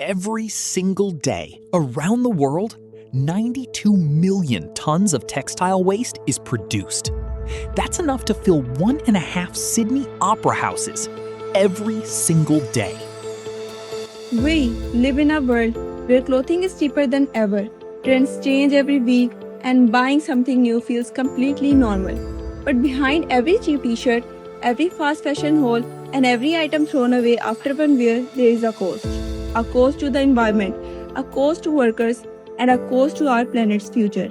Every single day, around the world, 92 million tons of textile waste is produced. That's enough to fill 1.5 Sydney opera houses every single day. We live in a world where clothing is cheaper than ever, trends change every week, and buying something new feels completely normal. But behind every cheap t-shirt, every fast fashion haul, and every item thrown away after one wear, there is a cost. A cost to the environment, a cost to workers, and a cost to our planet's future.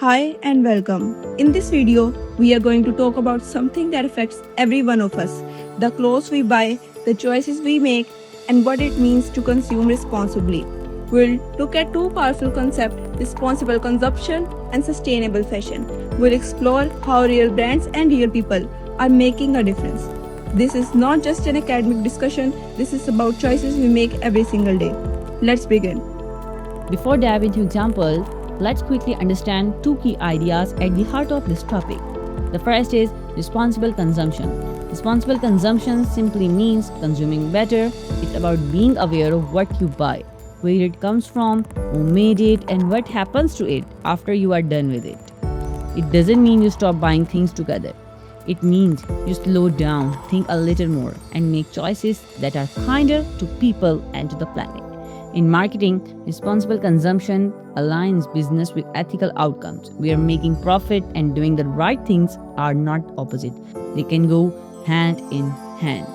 Hi and welcome. In this video, we are going to talk about something that affects every one of us: the clothes we buy, the choices we make, and what it means to consume responsibly. We'll look at two powerful concepts: responsible consumption and sustainable fashion. We'll explore how real brands and real people are making a difference. This is not just an academic discussion, this is about choices we make every single day. Let's begin. Before diving into examples, let's quickly understand two key ideas at the heart of this topic. The first is responsible consumption. Responsible consumption simply means consuming better. It's about being aware of what you buy, where it comes from, who made it, and what happens to it after you are done with it. It doesn't mean you stop buying things together. It means you slow down, think a little more, and make choices that are kinder to people and to the planet. In marketing, responsible consumption aligns business with ethical outcomes. We are making profit and doing the right things are not opposite. They can go hand in hand.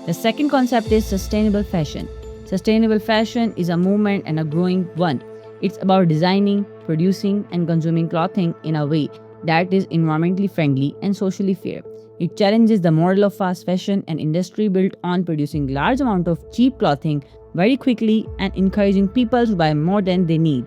The second concept is sustainable fashion. Sustainable fashion is a movement and a growing one. It's about designing, producing, and consuming clothing in a way that is environmentally friendly and socially fair. It challenges the model of fast fashion, an industry built on producing large amounts of cheap clothing very quickly and encouraging people to buy more than they need.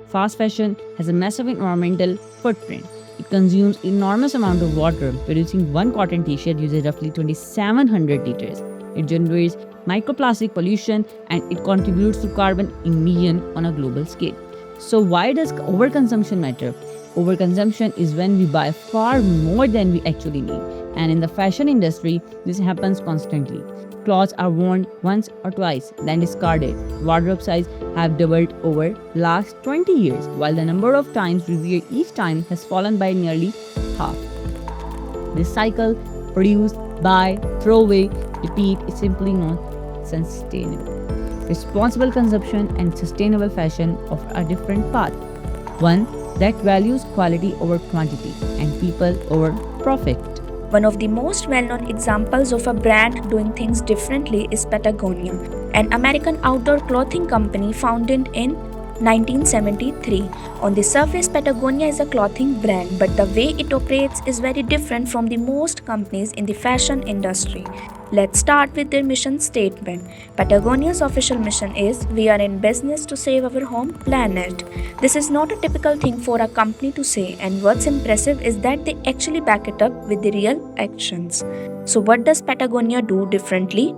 Fast fashion has a massive environmental footprint. It consumes enormous amount of water. Producing one cotton t-shirt uses roughly 2,700 liters. It generates microplastic pollution and it contributes to carbon emission on a global scale. So why does overconsumption matter? Overconsumption is when we buy far more than we actually need. And in the fashion industry, this happens constantly. Clothes are worn once or twice, then discarded. Wardrobe size have doubled over last 20 years, while the number of times we wear each time has fallen by nearly half. This cycle, produce, buy, throw away, repeat, is simply not sustainable. Responsible consumption and sustainable fashion offer a different path. One that values quality over quantity and people over profit. One of the most well-known examples of a brand doing things differently is Patagonia, an American outdoor clothing company founded in 1973. On the surface, Patagonia is a clothing brand, but the way it operates is very different from the most companies in the fashion industry. Let's start with their mission statement. Patagonia's official mission is, "We are in business to save our home planet." This is not a typical thing for a company to say, and what's impressive is that they actually back it up with the real actions. So what does Patagonia do differently?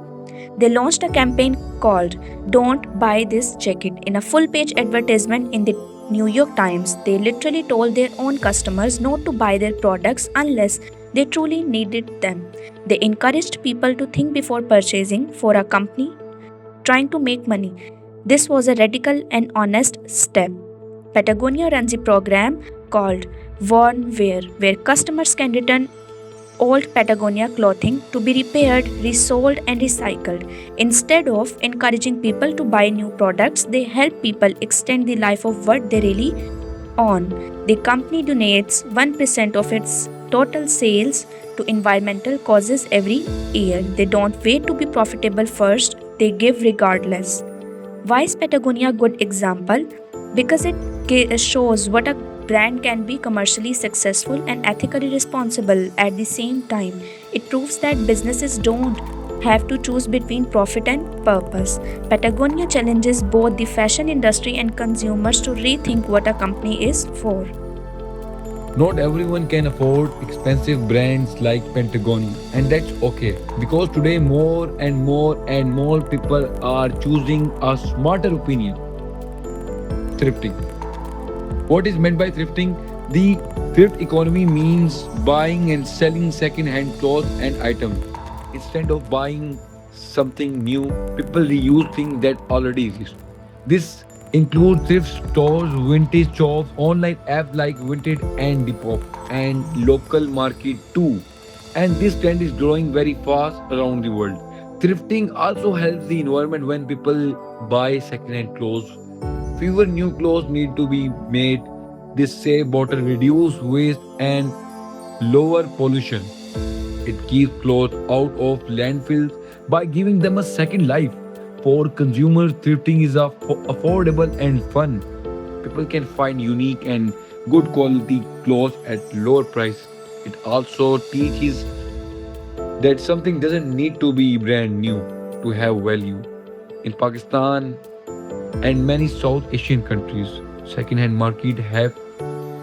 They launched a campaign called "Don't Buy This Jacket" in a full-page advertisement in the New York Times. They literally told their own customers not to buy their products unless they truly needed them. They encouraged people to think before purchasing for a company trying to make money. This was a radical and honest step. Patagonia runs a program called Worn Wear, where customers can return old Patagonia clothing to be repaired, resold, and recycled. Instead of encouraging people to buy new products, they help people extend the life of what they really own. The company donates 1% of its total sales to environmental causes every year. They don't wait to be profitable first, they give regardless. Why is Patagonia a good example? Because it shows what a brand can be commercially successful and ethically responsible at the same time. It proves that businesses don't have to choose between profit and purpose. Patagonia challenges both the fashion industry and consumers to rethink what a company is for. Not everyone can afford expensive brands like Patagonia, and that's okay because today more and more people are choosing a smarter opinion. Thrifting. What is meant by thrifting? The thrift economy means buying and selling second-hand clothes and items. Instead of buying something new, people reuse things that already exist. This includes thrift stores, vintage shops, online apps like Vinted and Depop, and local market too. And this trend is growing very fast around the world. Thrifting also helps the environment when people buy second-hand clothes. Fewer new clothes need to be made. This save water, reduce waste, and lower pollution. It keeps clothes out of landfills by giving them a second life. For consumers, thrifting is affordable and fun. People can find unique and good quality clothes at lower price. It also teaches that something doesn't need to be brand new to have value. In Pakistan and many South Asian countries, second-hand market have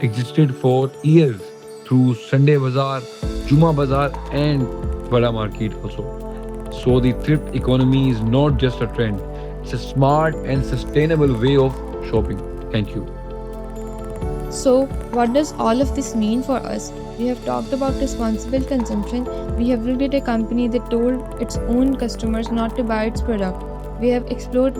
existed for years through Sunday Bazaar, Juma Bazaar, and Bada Market also. So the thrift economy is not just a trend; it's a smart and sustainable way of shopping. Thank you. So, what does all of this mean for us? We have talked about responsible consumption. We have looked at a company that told its own customers not to buy its product. We have explored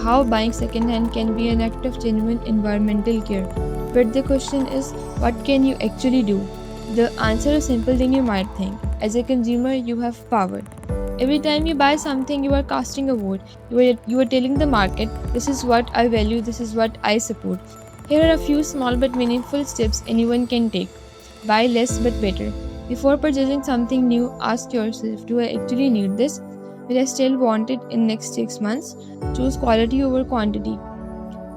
how buying secondhand can be an act of genuine environmental care. But the question is, what can you actually do? The answer is simple than you might think. As a consumer, you have power. Every time you buy something, you are casting a vote. You are telling the market, this is what I value, this is what I support. Here are a few small but meaningful steps anyone can take. Buy less but better. Before purchasing something new, ask yourself, do I actually need this? Will I still want it in next 6 months? Choose quality over quantity.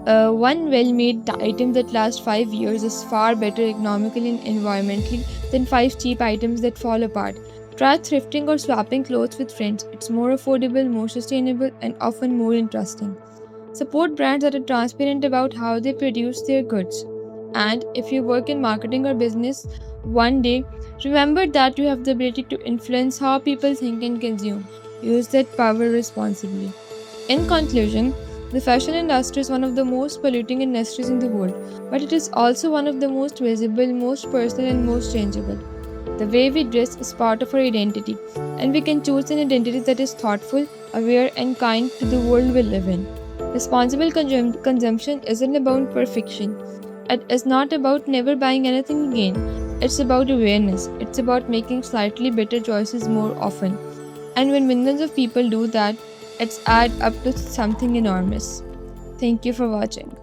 One well-made item that lasts 5 years is far better economically and environmentally than 5 cheap items that fall apart. Try thrifting or swapping clothes with friends. It's more affordable, more sustainable, and often more interesting. Support brands that are transparent about how they produce their goods. And if you work in marketing or business one day, remember that you have the ability to influence how people think and consume. Use that power responsibly. In conclusion, the fashion industry is one of the most polluting industries in the world, but it is also one of the most visible, most personal, and most changeable. The way we dress is part of our identity, and we can choose an identity that is thoughtful, aware, and kind to the world we live in. Responsible consumption isn't about perfection. It is not about never buying anything again. It's about awareness. It's about making slightly better choices more often. And when millions of people do that, it's add up to something enormous. Thank you for watching.